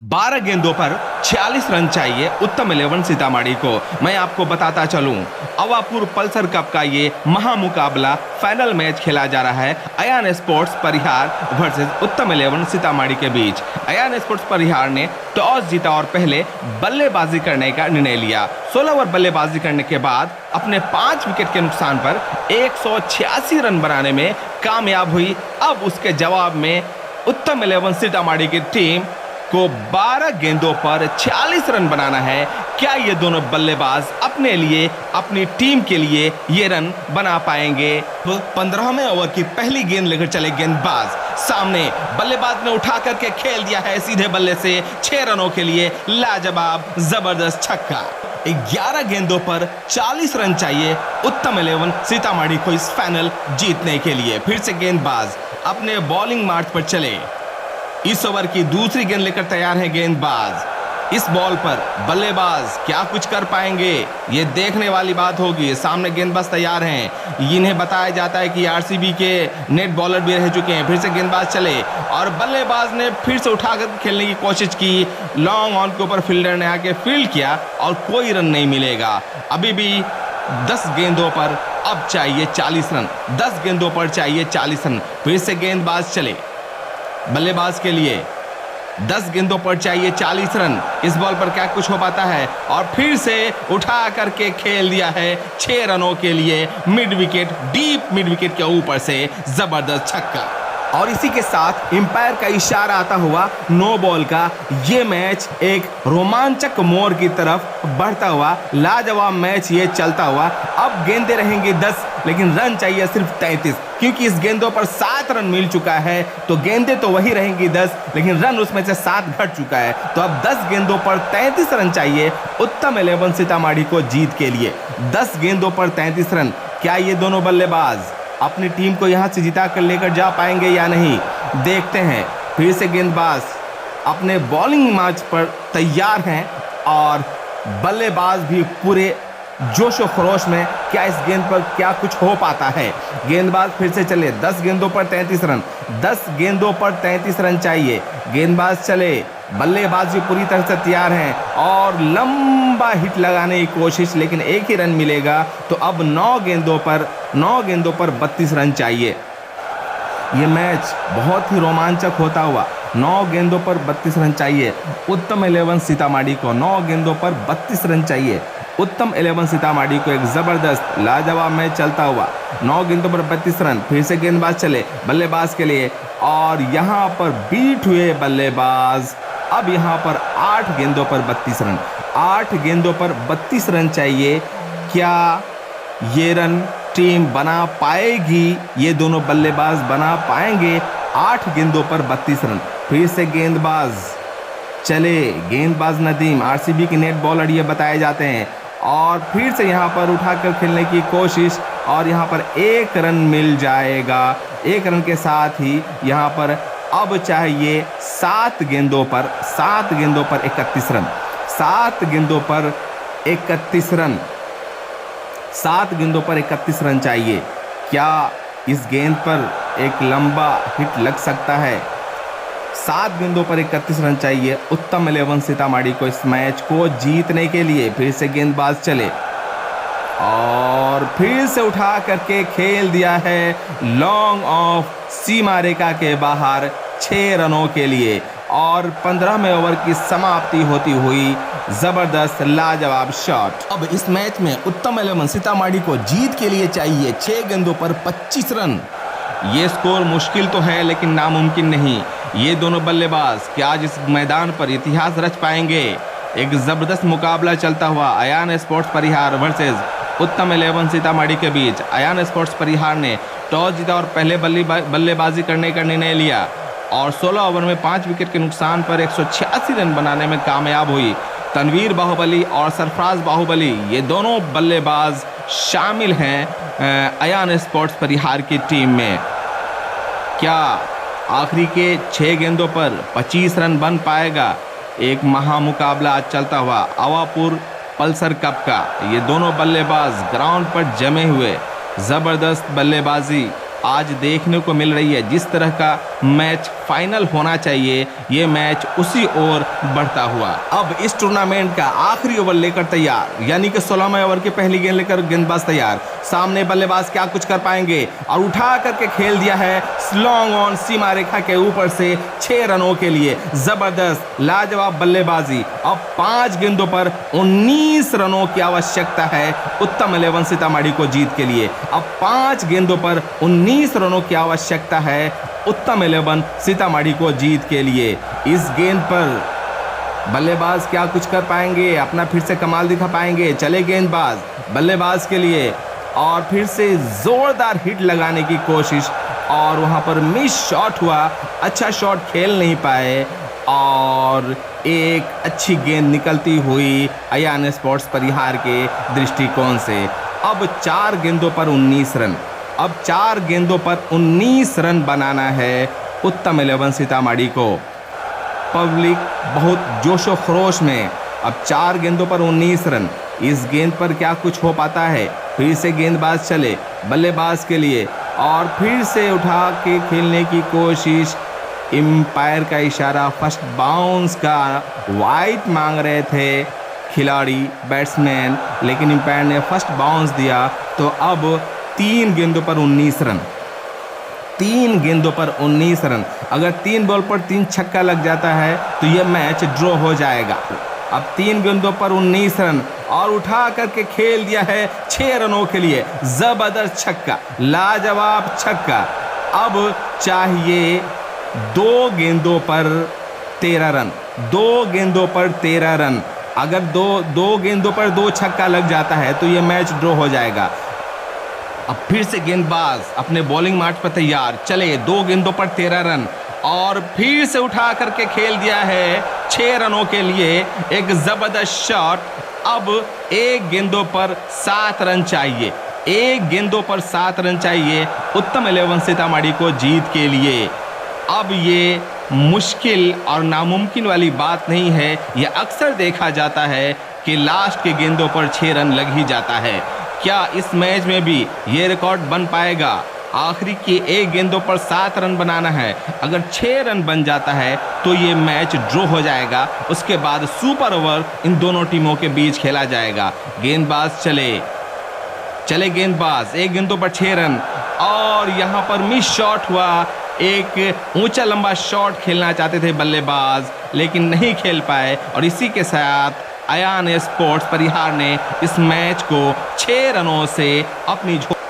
12 गेंदों पर 46 रन चाहिए उत्तम 11 सीतामढ़ी को। मैं आपको बताता चलूं, अवापुर पल्सर कप का ये महामुकाबला फाइनल मैच खेला जा रहा है अयान स्पोर्ट्स परिहार वर्सेस उत्तम 11 सीतामढ़ी के बीच। अयान स्पोर्ट्स परिहार ने टॉस जीता और पहले बल्लेबाजी करने का निर्णय लिया। 16 ओवर बल्लेबाजी करने के बाद अपने 5 विकेट के नुकसान पर 186 रन बनाने में कामयाब हुई। अब उसके जवाब में उत्तम 11 सीतामढ़ी की टीम को 12 गेंदों पर 46 रन बनाना है। क्या ये दोनों बल्लेबाज अपने लिए, अपनी टीम के लिए ये रन बना पाएंगे? 15वें ओवर की पहली गेंद लेकर चले गेंदबाज, सामने बल्लेबाज ने उठा करके खेल दिया है सीधे बल्ले से 6 रनों के लिए लाजवाब जबरदस्त छक्का। 11 गेंदों पर 40 रन चाहिए उत्तम 11 सीतामढ़ी को इस फाइनल जीतने के लिए। फिर से गेंदबाज अपने बॉलिंग मार्च पर चले। इस ओवर की दूसरी गेंद लेकर तैयार है गेंदबाज। इस बॉल पर बल्लेबाज क्या कुछ कर पाएंगे, ये देखने वाली बात होगी। सामने गेंदबाज तैयार हैं। इन्हें बताया जाता है कि आरसीबी के नेट बॉलर भी रह चुके हैं। फिर से गेंदबाज चले और बल्लेबाज ने फिर से उठाकर खेलने की कोशिश की। लॉन्ग ऑन के ऊपर फील्डर ने आके फील्ड किया और कोई रन नहीं मिलेगा। अभी भी 10 गेंदों पर अब चाहिए 40 रन। 10 गेंदों पर चाहिए 40 रन। फिर से गेंदबाज चले बल्लेबाज के लिए। 10 गेंदों पर चाहिए 40 रन। इस बॉल पर क्या कुछ हो पाता है और फिर से उठा करके खेल दिया है 6 रनों के लिए mid wicket, deep mid wicket के ऊपर से जबरदस्त छक्का। और इसी के साथ एम्पायर का इशारा आता हुआ नो बॉल का ये मैच एक रोमांचक मोड़ की तरफ बढ़ता हुआ लाजवाब मैच ये चलता हुआ। अब गेंदें रहेंगी 10 लेकिन रन चाहिए सिर्फ 33, क्योंकि इस गेंदों पर 7 रन मिल चुका है। तो गेंदें तो वही रहेंगी 10 लेकिन रन उसमें से 7 घट चुका है। तो अब 10 गेंदों पर 33 रन चाहिए उत्तम 11 सीतामढ़ी को जीत के लिए। 10 गेंदों पर 33 रन। क्या ये दोनों बल्लेबाज अपनी टीम को यहां से जिता कर लेकर जा पाएंगे या नहीं, देखते हैं। फिर से गेंदबाज अपने बॉलिंग मार्च पर तैयार हैं और बल्लेबाज भी पूरे जोश और खरोश में। क्या इस गेंद पर क्या कुछ हो पाता है? गेंदबाज फिर से चले। 10 गेंदों पर 33 रन। 10 गेंदों पर 33 रन चाहिए। गेंदबाज चले, बल्लेबाज भी पूरी तरह से तैयार हैं और लंबा हिट लगाने की कोशिश, लेकिन एक ही रन मिलेगा। तो अब 9 गेंदों पर 32 रन चाहिए। ये मैच बहुत ही रोमांचक होता हुआ 9 गेंदों पर 32 रन चाहिए उत्तम 11 सीतामढ़ी को। 9 गेंदों पर 32 रन चाहिए उत्तम 11 सीतामढ़ी को। एक जबरदस्त लाजवाब मैच चलता हुआ 9 गेंदों पर 32 रन। फिर से गेंदबाज चले बल्लेबाज के लिए और यहां पर बीट हुए बल्लेबाज। अब यहां पर 8 गेंदों पर 32 रन। 8 गेंदों पर 32 रन चाहिए। क्या ये रन टीम बना पाएगी? ये दोनों बल्लेबाज बना पाएंगे? 8 गेंदों पर 32 रन। फिर से गेंदबाज चले। गेंदबाज नदीम आरसीबी के नेट बॉलर ये बताए जाते हैं और फिर से यहाँ पर उठाकर खेलने की कोशिश और यहाँ पर 1 रन मिल जाएगा। 1 रन के साथ ही यहाँ पर अब चाहिए 7 गेंदों पर 31 रन। 7 गेंदों पर 31 रन। 7 गेंदों पर 31 रन चाहिए। क्या इस गेंद पर एक लंबा हिट लग सकता है? 7 गेंदों पर 31 रन चाहिए उत्तम 11 सीतामढ़ी को इस मैच को जीतने के लिए। फिर से गेंदबाज चले और फिर से उठा करके खेल दिया है लॉन्ग ऑफ सीमा रेखा के बाहर 6 रनों के लिए। और 15वें ओवर की समाप्ति होती हुई जबरदस्त लाजवाब शॉट। अब इस मैच में उत्तम 11 सीतामढ़ी को जीत के लिए चाहिए 6 गेंदों पर 25 रन। ये स्कोर मुश्किल तो है लेकिन नामुमकिन नहीं। ये दोनों बल्लेबाज क्या आज इस मैदान पर इतिहास रच पाएंगे? एक जबरदस्त मुकाबला चलता हुआ अयान स्पोर्ट्स परिहार वर्सेस उत्तम 11 सीतामढ़ी के बीच। अयान स्पोर्ट्स परिहार ने टॉस जीता और पहले बल्लेबाजी करने का निर्णय लिया और 16 ओवर में 5 विकेट के नुकसान पर 186 रन बनाने में कामयाब हुई। तनवीर बाहुबली और सरफराज बाहुबली ये दोनों बल्लेबाज शामिल हैं अयान स्पोर्ट्स परिहार की टीम में। क्या आखिरी के 6 गेंदों पर 25 रन बन पाएगा? एक महामुकाबला आज चलता हुआ अवापुर पल्सर कप का। ये दोनों बल्लेबाज ग्राउंड पर जमे हुए जबरदस्त बल्लेबाजी आज देखने को मिल रही है। जिस तरह का मैच फाइनल होना चाहिए। ये मैच उसी ओर बढ़ता हुआ। अब इस टूर्नामेंट का आखिरी ओवर लेकर तैयार, यानी कि 16वें ओवर की पहली गेंद लेकर गेंदबाज तैयार। सामने बल्लेबाज क्या कुछ कर पाएंगे, और उठा करके खेल दिया है लॉन्ग ऑन सीमा रेखा के ऊपर से 6 रनों के लिए। जबरदस्त लाजवाब बल्लेबाजी। अब 5 गेंदों पर 19 रनों की आवश्यकता है उत्तम 11 सीतामढ़ी को जीत के लिए। अब 5 गेंदों पर 19 रनों की आवश्यकता है उत्तम 11 सीतामढ़ी को जीत के लिए। इस गेंद पर बल्लेबाज क्या कुछ कर पाएंगे, अपना फिर से कमाल दिखा पाएंगे। चले गेंदबाज बल्लेबाज के लिए, और फिर से जोरदार हिट लगाने की कोशिश, और वहां पर मिस शॉट हुआ। अच्छा शॉट खेल नहीं पाए, और एक अच्छी गेंद निकलती हुई अयान स्पोर्ट्स परिहार के दृष्टिकोण से। अब 4 गेंदों पर 19 रन। अब 4 गेंदों पर 19 रन बनाना है उत्तम 11 सीतामढ़ी को। पब्लिक बहुत जोशो खरोश में। अब 4 गेंदों पर 19 रन। इस गेंद पर क्या कुछ हो पाता है। फिर से गेंदबाज चले बल्लेबाज के लिए, और फिर से उठा के खेलने की कोशिश। एम्पायर का इशारा फर्स्ट बाउंस का, वाइड मांग रहे थे खिलाड़ी बैट्समैन, लेकिन एम्पायर ने फर्स्ट बाउंस दिया। तो अब 3 गेंदों पर 19 रन। 3 गेंदों पर 19 रन। अगर 3 बॉल पर 3 छक्का लग जाता है तो यह मैच ड्रॉ हो जाएगा। अब 3 गेंदों पर 19 रन, और उठा करके खेल दिया है 6 रनों के लिए। जबरदस्त छक्का, लाजवाब छक्का। अब चाहिए 2 गेंदों पर 13 रन। 2 गेंदों पर 13 रन। अगर दो गेंदों पर 2 छक्का लग जाता है तो यह मैच ड्रॉ हो जाएगा। अब फिर से गेंदबाज अपने बॉलिंग मार्च पर तैयार। चले 2 गेंदों पर 13 रन, और फिर से उठा करके खेल दिया है 6 रनों के लिए। एक जबरदस्त शॉट। अब 1 गेंदों पर 7 रन चाहिए। 1 गेंदों पर 7 रन चाहिए उत्तम 11 सीतामढ़ी को जीत के लिए। अब ये मुश्किल और नामुमकिन वाली बात नहीं है। यह अक्सर देखा जाता है कि लास्ट के गेंदों पर 6 रन लग ही जाता है। क्या इस मैच में भी ये रिकॉर्ड बन पाएगा। आखिरी की 1 गेंदों पर 7 रन बनाना है। अगर 6 रन बन जाता है तो ये मैच ड्रॉ हो जाएगा। उसके बाद सुपर ओवर इन दोनों टीमों के बीच खेला जाएगा। गेंदबाज चले गेंदबाज 1 गेंदों पर 6 रन, और यहाँ पर मिस शॉट हुआ। एक ऊंचा लंबा शॉट खेलना चाहते थे बल्लेबाज, लेकिन नहीं खेल पाए, और इसी के साथ अयान स्पोर्ट्स परिहार ने इस मैच को 6 रनों से अपनी